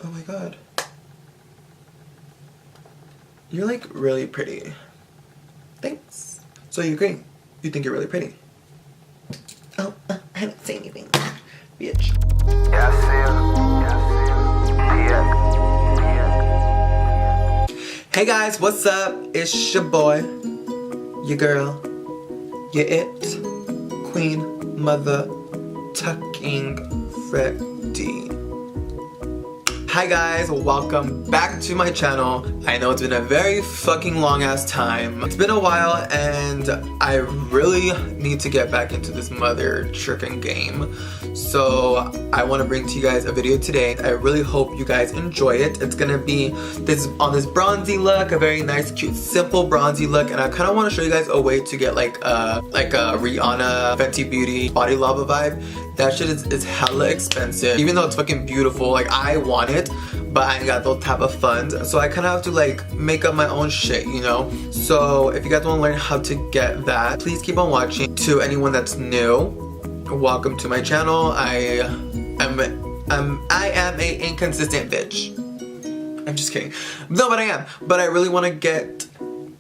Oh my god. You're like really pretty. Thanks. So you agree? You think you're really pretty? Oh, I haven't seen anything. Bitch. Yeah, I see you. Hey guys, what's up? It's your boy, your girl, your it, Queen Mother Tucking Freddie. Hi guys, welcome back to my channel. I know it's been a very fucking long ass time. It's been a while and I really need to get back into this mother trucking game. So I want to bring to you guys a video today. I really hope you guys enjoy it. It's gonna be this bronzy look, a very nice, cute, simple bronzy look, and I kind of want to show you guys a way to get like a Rihanna Fenty Beauty body lava vibe. That shit is hella expensive. Even though it's fucking beautiful, like I want it, but I ain't got those type of funds. So I kind of have to like make up my own shit, you know? So if you guys want to learn how to get that, please keep on watching. To anyone that's new, welcome to my channel. I am a inconsistent bitch. I'm just kidding. No, but I am. But I really want to get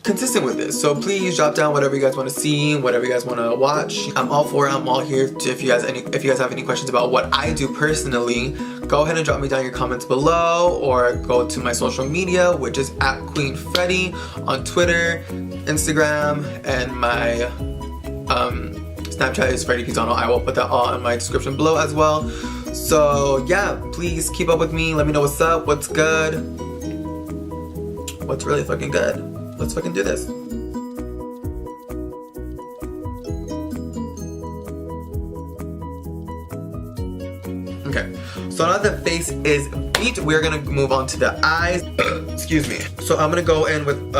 consistent with this, so please drop down whatever you guys want to see, whatever you guys want to watch. I'm all for it. I'm all here to, if you guys have any questions about what I do personally, go ahead and drop me down your comments below, or go to my social media, which is at Queen Freddie on Twitter, Instagram, and my Snapchat is Freddie Pizano. I will put that all in my description below as well. So yeah, please keep up with me. Let me know what's up, what's good, what's really fucking good. Let's fucking do this. Okay, so now that the face is beat, we're gonna move on to the eyes. Excuse me. So I'm gonna go in with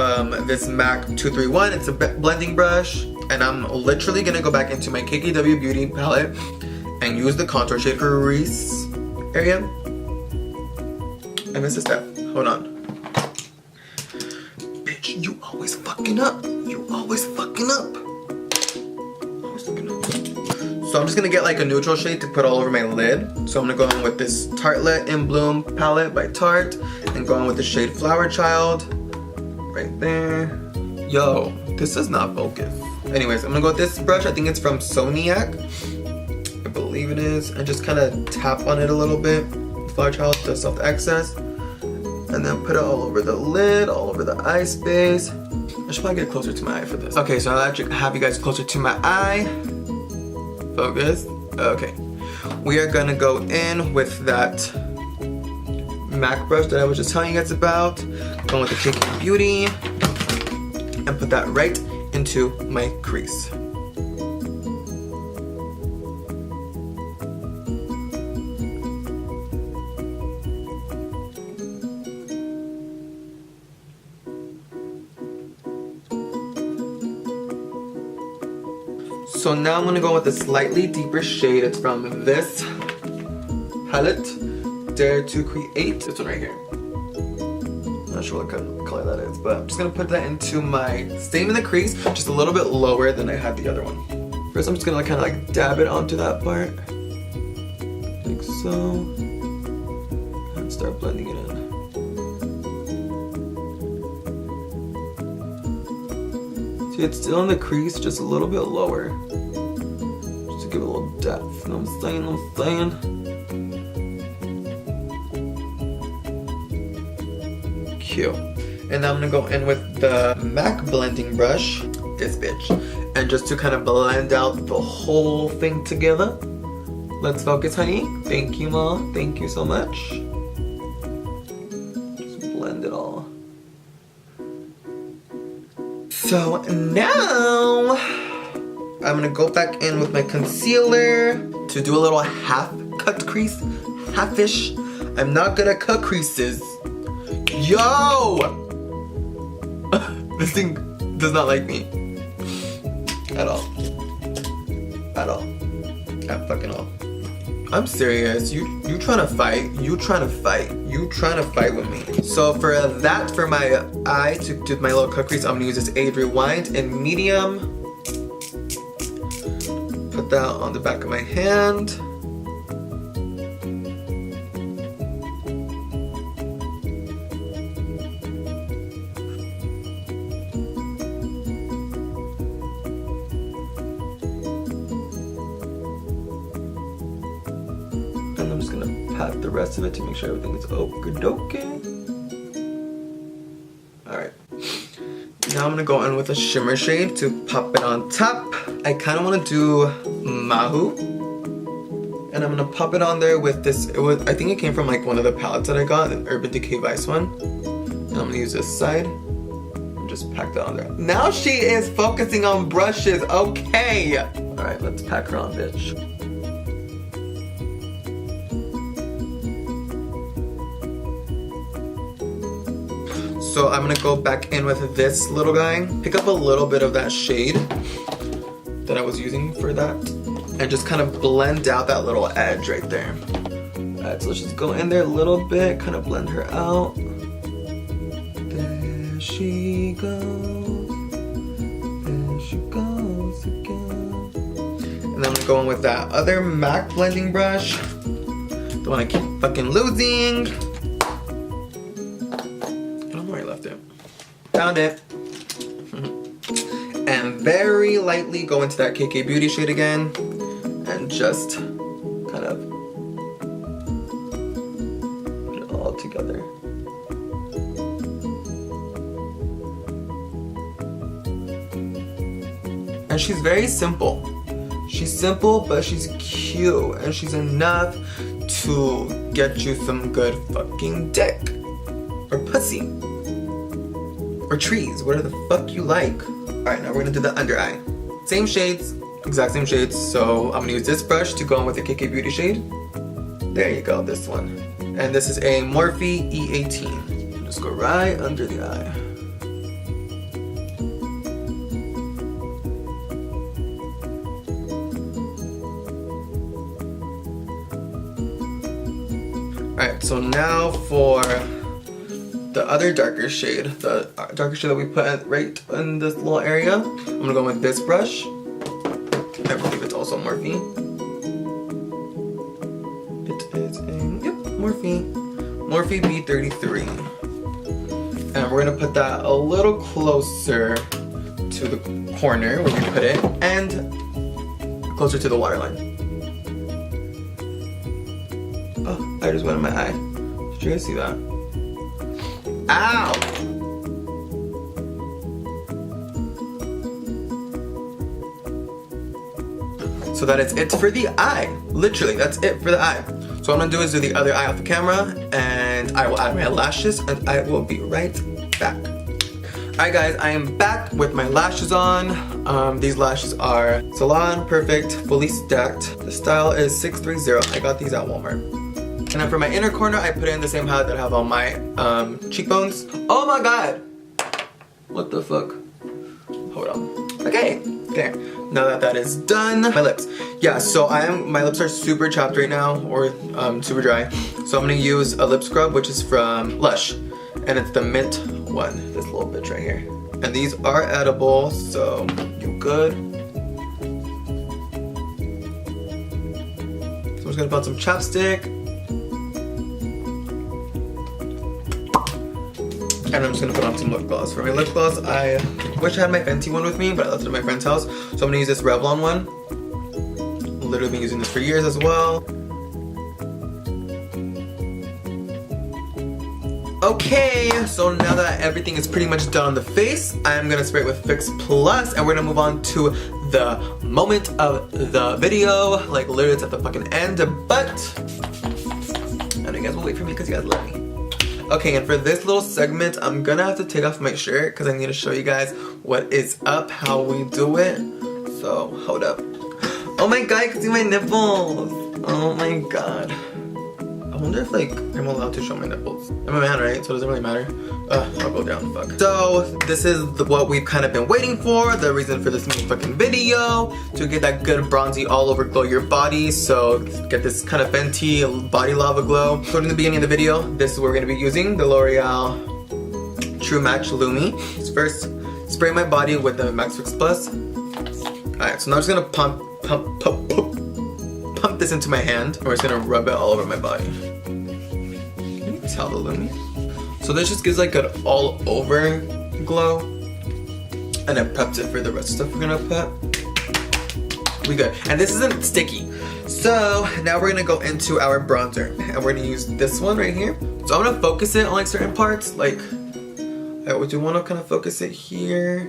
this MAC 231. It's a blending brush, and I'm literally gonna go back into my KKW Beauty palette and use the contour shade for crease area. I missed a step. Hold on. You always fucking up. You always fucking up. Always fucking up. So I'm just gonna get like a neutral shade to put all over my lid. So I'm gonna go in with this Tartelette in Bloom palette by Tarte and go in with the shade Flower Child right there. Yo, this does not focus. Anyways, I'm gonna go with this brush. I think it's from Soniac. I believe it is. And just kind of tap on it a little bit. Flower Child does off the excess. And then put it all over the lid, all over the eye space. I should probably get closer to my eye for this. Okay, so now that I have you guys closer to my eye, focus. Okay, we are gonna go in with that MAC brush that I was just telling you guys about. Going with the KK Beauty, and put that right into my crease. So now I'm gonna go with a slightly deeper shade. It's from this palette, Dare to Create. This one right here. I'm not sure what color that is, but I'm just gonna put that into my, same in the crease, just a little bit lower than I had the other one. First I'm just gonna kind of like dab it onto that part, like so, and start blending it in. See, it's still in the crease, just a little bit lower. Give it a little depth, you know what I'm saying? Cute. And now I'm gonna go in with the MAC blending brush, this bitch, and just to kind of blend out the whole thing together. Let's focus, honey. Thank you, Mom. Thank you so much. Just blend it all. So now I'm gonna go back in with my concealer to do a little half cut crease, halfish. I'm not gonna cut creases. Yo! This thing does not like me. At all. At all. At fucking all. I'm serious. You trying to fight? You trying to fight? You trying to fight with me? So for that, for my eye, to do my little cut crease, I'm gonna use this Age Rewind in medium. Put that on the back of my hand. I'm just gonna pat the rest of it to make sure everything is okie-dokie. Alright. Now I'm gonna go in with a shimmer shade to pop it on top. I kind of want to do Mahu. And I'm gonna pop it on there with this, I think it came from like one of the palettes that I got, an Urban Decay Vice one. And I'm gonna use this side. Just pack that on there. Now she is focusing on brushes, okay. All right, let's pack her on, bitch. So I'm gonna go back in with this little guy, pick up a little bit of that shade that I was using for that, and just kind of blend out that little edge right there. All right, so let's just go in there a little bit, kind of blend her out. She goes, there she goes again. And then I'm gonna go in with that other MAC blending brush, the one I keep fucking losing. I don't know where I left it. Found it. And very lightly go into that KK Beauty shade again, and just kind of put it all together. And she's very simple. She's simple, but she's cute, and she's enough to get you some good fucking dick. Or pussy. Or trees, whatever the fuck you like. Alright, now we're gonna do the under eye. Same shades, exact same shades, so I'm gonna use this brush to go in with the KK Beauty shade. There you go, this one. And this is a Morphe E18. Just go right under the eye. Alright, so now for the other darker shade, the darker shade that we put right in this little area, I'm gonna go with this brush. I believe it's also Morphe. It is a, yep, Morphe B33. And we're gonna put that a little closer to the corner where we put it, and closer to the waterline. Oh, I just went in my eye. Did you guys see that? Ow! So that is it for the eye. Literally, that's it for the eye. So what I'm gonna do is do the other eye off the camera, and I will add my lashes, and I will be right back. Alright guys, I am back with my lashes on. These lashes are Salon Perfect, fully stacked. The style is 630. I got these at Walmart. And then for my inner corner, I put in the same palette that I have on my cheekbones. Oh my god! What the fuck? Hold on. Okay, there. Now that that is done, my lips. Yeah, so my lips are super chapped right now, or super dry. So I'm gonna use a lip scrub, which is from Lush. And it's the mint one, this little bitch right here. And these are edible, so you good. So I'm just gonna put some chapstick. And I'm just gonna put on some lip gloss. For my lip gloss, I wish I had my Fenty one with me, but I left it at my friend's house. So I'm gonna use this Revlon one. I've literally been using this for years as well. Okay, so now that everything is pretty much done on the face, I'm gonna spray it with Fix Plus, and we're gonna move on to the moment of the video. Like literally it's at the fucking end, but I know you guys will wait for me because you guys love me. Okay, and for this little segment, I'm gonna have to take off my shirt because I need to show you guys what is up, how we do it. So, hold up. Oh my god, you can see my nipples. Oh my god. I wonder if like I'm allowed to show my nipples. I'm a man, right? So it doesn't really matter. I'll go down, fuck. So this is what we've kind of been waiting for. The reason for this new fucking video. To get that good bronzy all over glow your body. So get this kind of Fenty body lava glow. So in the beginning of the video, this is what we're gonna be using. The L'Oreal True Match Lumi. First, spray my body with the Max Fix Plus. Alright, so now I'm just gonna pump this into my hand, and we're just gonna rub it all over my body. Can you tell the Lumi? So this just gives like an all over glow, and it preps it for the rest of the stuff we're gonna put. We good. And this isn't sticky. So now we're gonna go into our bronzer, and we're gonna use this one right here. So I'm gonna focus it on like certain parts, like I would do want to kind of focus it here,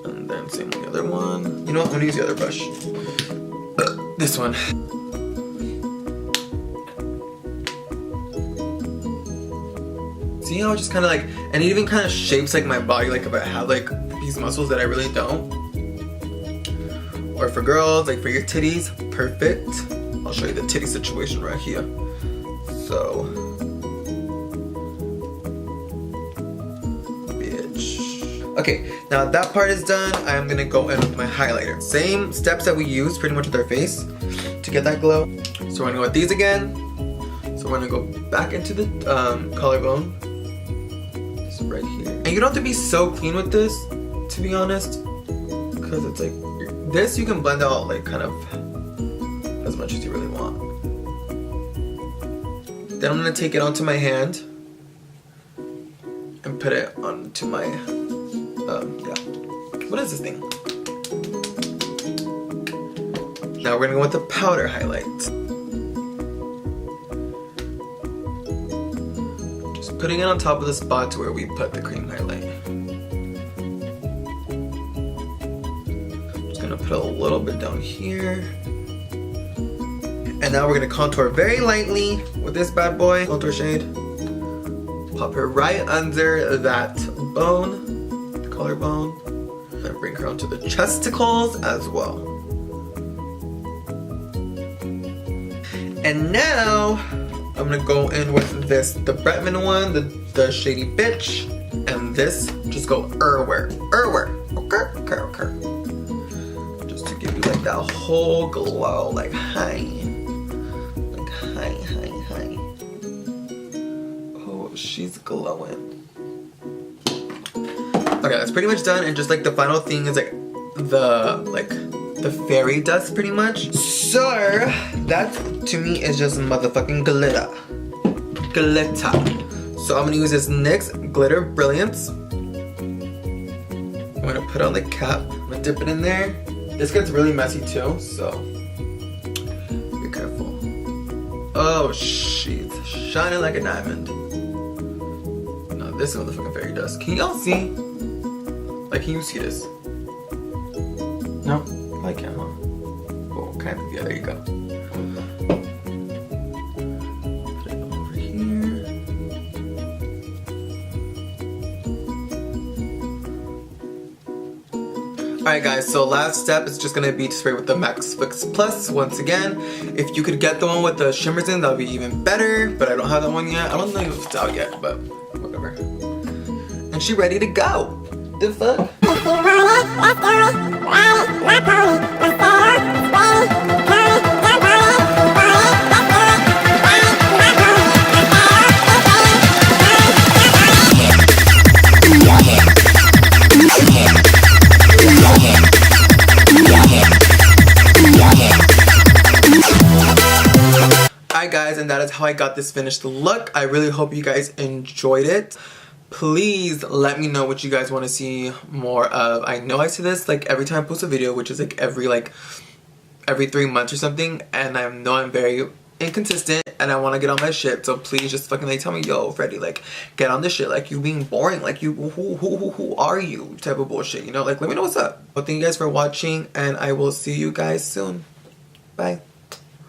and then same on the other one. You know what? I'm gonna use the other brush. This one. See how it just kind of like, and it even kind of shapes like my body, like if I have like these muscles that I really don't. Or for girls, like for your titties, perfect. I'll show you the titty situation right here. So, bitch. Okay, now that part is done, I'm gonna go in with my highlighter. Same steps that we used pretty much with our face to get that glow. So we're gonna go with these again. So we're gonna go back into the collarbone. Just right here. And you don't have to be so clean with this, to be honest, because it's like, this you can blend out like kind of as much as you really want. Then I'm gonna take it onto my hand and put it onto my, what is this thing? Now we're gonna go with the powder highlight. Just putting it on top of the spot where we put the cream highlight. Put a little bit down here. And now we're gonna contour very lightly with this bad boy. Contour shade. Pop her right under that bone, the collarbone. And bring her onto the chesticles as well. And now I'm gonna go in with this, the Bretman one, the Shady Bitch. And this, just go everywhere. Okay. Like that whole glow, like hi. Oh, she's glowing. Okay, that's pretty much done, and just like the final thing is like the fairy dust pretty much. So that to me is just motherfucking glitter. So I'm gonna use this NYX Glitter Brilliance. I'm gonna put on the cap, I'm gonna dip it in there. This gets really messy too, so be careful. Oh, she's shining like a diamond. No, this is motherfucking fairy dust. Can y'all see? Like, can you see this? No? I can't, huh? Oh, kind of. Yeah, there you go. Put it over here. Alright guys, so last step is just gonna be to spray with the Max Fix Plus once again. If you could get the one with the shimmers in, that would be even better, but I don't have that one yet. I don't know if it's out yet, but whatever. And she's ready to go. The fuck? Alright guys, and that is how I got this finished look. I really hope you guys enjoyed it. Please let me know what you guys want to see more of. I know I say this like every time I post a video, which is like every 3 months or something, and I know I'm very inconsistent and I want to get on my shit, so please just fucking like tell me, yo Freddie, like get on this shit, like you being boring, like you who are you type of bullshit, you know, like let me know what's up. Well, thank you guys for watching, and I will see you guys soon. Bye.